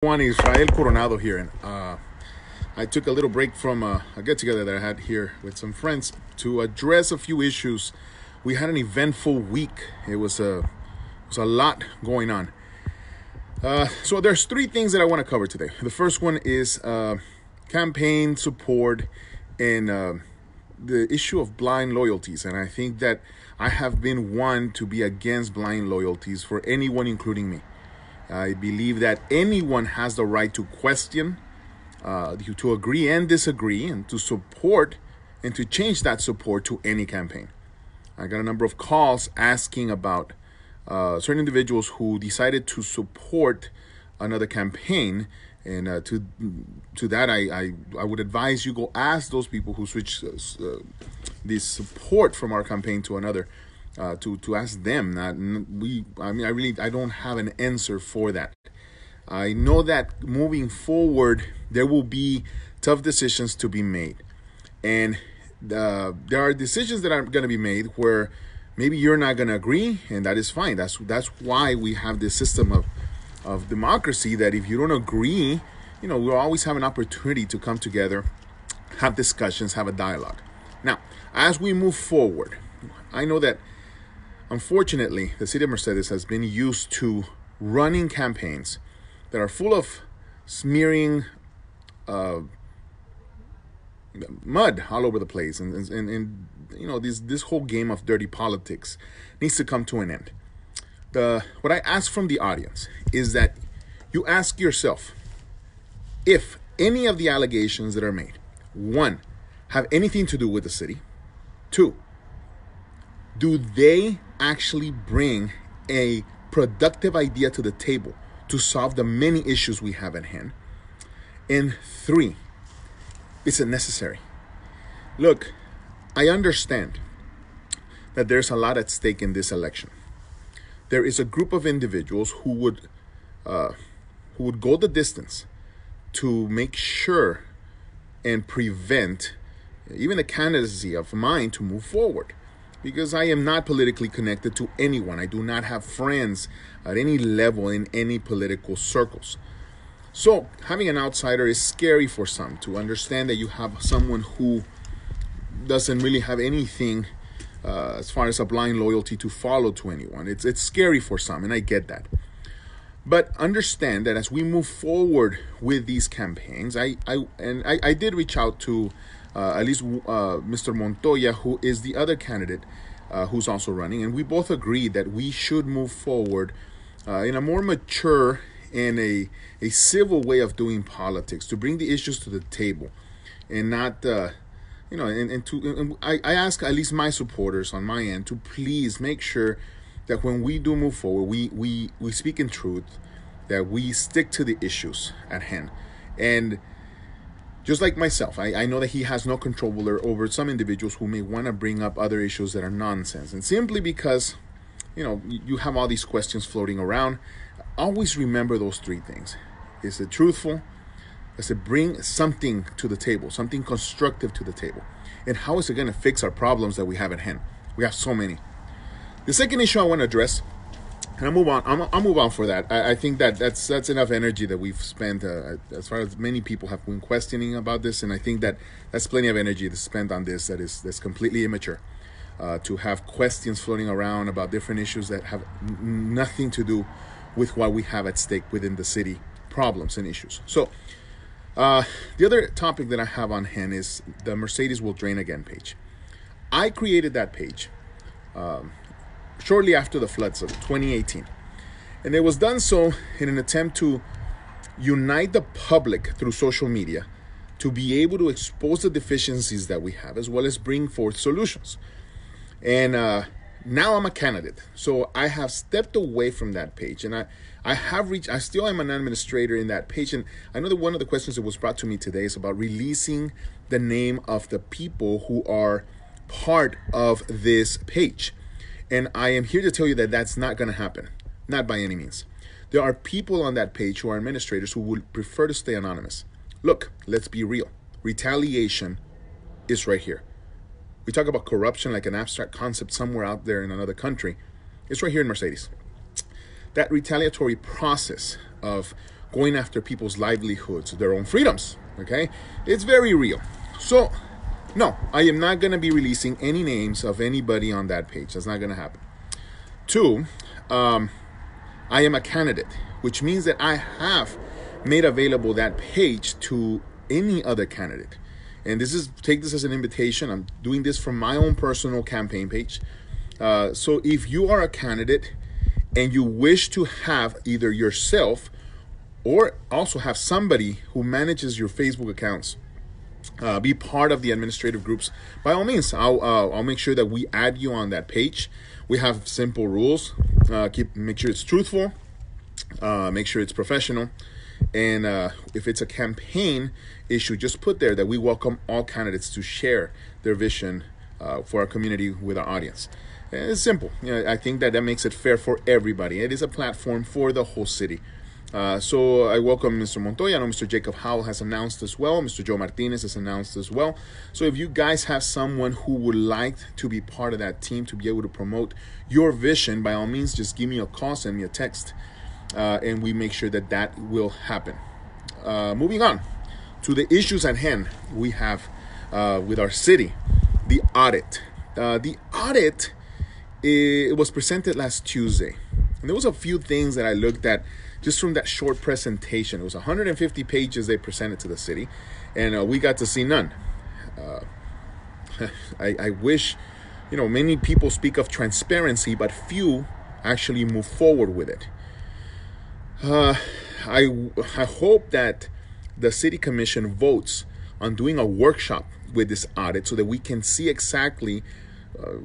One Israel Coronado here, and I took a little break from a get-together that I had here with some friends to address a few issues. We had an eventful week. It was a lot going on. So there's three things that I want to cover today. The first one is campaign support and the issue of blind loyalties, and I think that I have been one to be against blind loyalties for anyone, including me. I believe that anyone has the right to question, to agree and disagree, and to support and to change that support to any campaign. I got a number of calls asking about certain individuals who decided to support another campaign. And to that, I would advise you go ask those people who switched this support from our campaign to another. To ask them. I don't have an answer for that. I know that moving forward, there will be tough decisions to be made. And there are decisions that are going to be made where maybe you're not going to agree, and that is fine. That's why we have this system of democracy, that if you don't agree, we'll always have an opportunity to come together, have discussions, have a dialogue. Now, as we move forward, I know that unfortunately, the city of Mercedes has been used to running campaigns that are full of smearing mud all over the place, and this whole game of dirty politics needs to come to an end. What I ask from the audience is that you ask yourself if any of the allegations that are made, one, have anything to do with the city. Two, do they actually bring a productive idea to the table to solve the many issues we have at hand? And three, is it necessary? Look, I understand that there's a lot at stake in this election. There is a group of individuals who would go the distance to make sure and prevent even the candidacy of mine to move forward. Because I am not politically connected to anyone. I do not have friends at any level in any political circles. So having an outsider is scary for some, to understand that you have someone who doesn't really have anything as far as a blind loyalty to follow to anyone. It's scary for some, and I get that. But understand that as we move forward with these campaigns, I did reach out to at least Mr. Montoya, who is the other candidate who's also running. And we both agreed that we should move forward in a more mature and a civil way of doing politics, to bring the issues to the table and not, I ask at least my supporters on my end to please make sure that when we do move forward, we speak in truth, that we stick to the issues at hand. And just like myself, I know that he has no control over some individuals who may want to bring up other issues that are nonsense. And simply because, you have all these questions floating around, always remember those three things. Is it truthful? Does it bring something to the table, something constructive to the table? And how is it going to fix our problems that we have at hand? We have so many. The second issue I want to address, and I'll move on. I'll move on for that. I think that's enough energy that we've spent, as far as many people have been questioning about this, and I think that's plenty of energy to spend on this. That's completely immature. To have questions floating around about different issues that have nothing to do with what we have at stake within the city, problems and issues. So the other topic that I have on hand is the Mercedes Will Drain Again page. I created that page shortly after the floods of 2018. And it was done so in an attempt to unite the public through social media to be able to expose the deficiencies that we have, as well as bring forth solutions. And now I'm a candidate. So I have stepped away from that page, and I still am an administrator in that page. And I know that one of the questions that was brought to me today is about releasing the name of the people who are part of this page. And I am here to tell you that that's not going to happen. Not by any means. There are people on that page who are administrators who would prefer to stay anonymous. Look, let's be real. Retaliation is right here. We talk about corruption like an abstract concept somewhere out there in another country. It's right here in Mercedes. That retaliatory process of going after people's livelihoods, their own freedoms. Okay, it's very real. So, no, I am not going to be releasing any names of anybody on that page. That's not going to happen. Two, I am a candidate, which means that I have made available that page to any other candidate. And take this as an invitation. I'm doing this from my own personal campaign page. So if you are a candidate and you wish to have either yourself or also have somebody who manages your Facebook accounts be part of the administrative groups, by all means, I'll make sure that we add you on that page. We have simple rules. Make sure it's truthful. Make sure it's professional. And if it's a campaign issue, just put there that we welcome all candidates to share their vision for our community with our audience. And it's simple. I think that makes it fair for everybody. It is a platform for the whole city. So I welcome Mr. Montoya. I know Mr. Jacob Howell has announced as well. Mr. Joe Martinez has announced as well. So if you guys have someone who would like to be part of that team to be able to promote your vision, by all means, just give me a call, send me a text, and we make sure that will happen. Moving on to the issues at hand we have with our city, the audit. The audit, it was presented last Tuesday. And there was a few things that I looked at just from that short presentation. It was 150 pages they presented to the city, and we got to see none. I wish, many people speak of transparency, but few actually move forward with it. I hope that the city commission votes on doing a workshop with this audit so that we can see exactly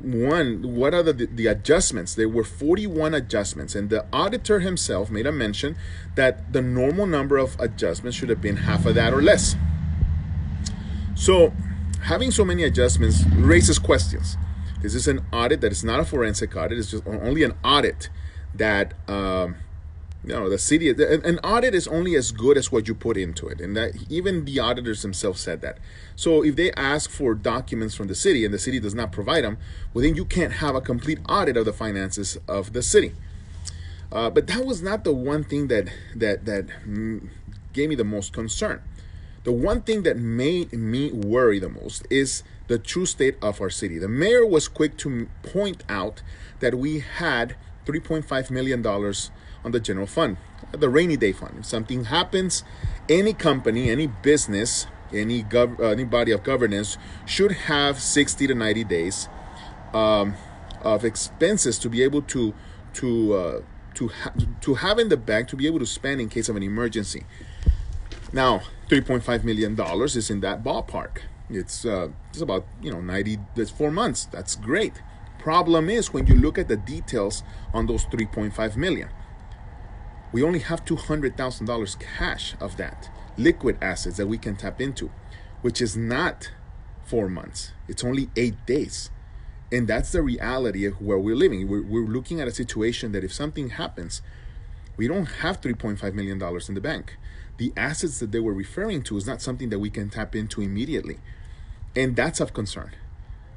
what are the adjustments. There were 41 adjustments, and the auditor himself made a mention that the normal number of adjustments should have been half of that or less. So having so many adjustments raises questions. This is an audit that is not a forensic audit. It's just only an audit that the city, an audit is only as good as what you put into it. And that even the auditors themselves said that. So if they ask for documents from the city and the city does not provide them, well, then you can't have a complete audit of the finances of the city. But that was not the one thing that gave me the most concern. The one thing that made me worry the most is the true state of our city. The mayor was quick to point out that we had $3.5 million on the general fund, the rainy day fund. If something happens, any company, any business, any body of governance should have 60 to 90 days of expenses to be able to have in the bank to be able to spend in case of an emergency. Now, $3.5 million is in that ballpark. It's about 90. That's 4 months. That's great. Problem is when you look at the details on those $3.5 million. We only have $200,000 cash of that, liquid assets that we can tap into, which is not 4 months. It's only 8 days. And that's the reality of where we're living. We're looking at a situation that if something happens, we don't have $3.5 million in the bank. The assets that they were referring to is not something that we can tap into immediately. And that's of concern.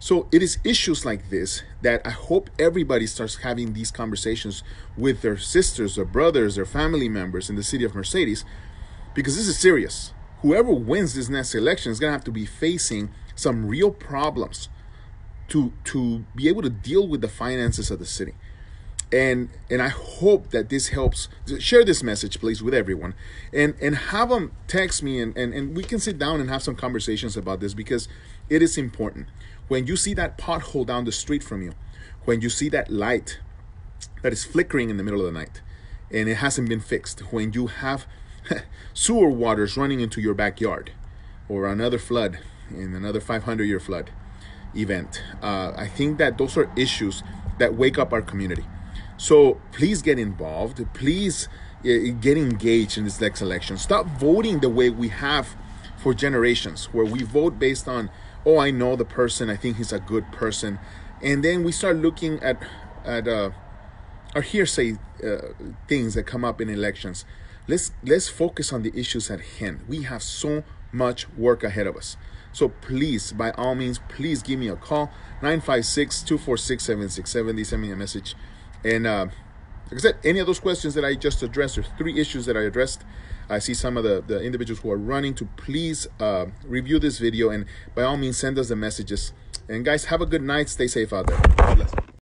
So it is issues like this that I hope everybody starts having these conversations with their sisters, their brothers, their family members in the city of Mercedes, because this is serious. Whoever wins this next election is going to have to be facing some real problems to be able to deal with the finances of the city. And I hope that this helps. Share this message, please, with everyone. And have them text me and we can sit down and have some conversations about this because it is important. When you see that pothole down the street from you, when you see that light that is flickering in the middle of the night and it hasn't been fixed, when you have sewer waters running into your backyard or another flood in another 500-year flood event, I think that those are issues that wake up our community. So please get involved. Please get engaged in this next election. Stop voting the way we have for generations, where we vote based on, oh, I know the person, I think he's a good person. And then we start looking at our hearsay things that come up in elections. Let's focus on the issues at hand. We have so much work ahead of us. So please, by all means, please give me a call, 956-246-7670. Send me a message. And like I said, any of those questions that I just addressed, or 3 issues that I addressed, I see some of the individuals who are running to please review this video, and by all means send us the messages. And guys, have a good night. Stay safe out there. God bless.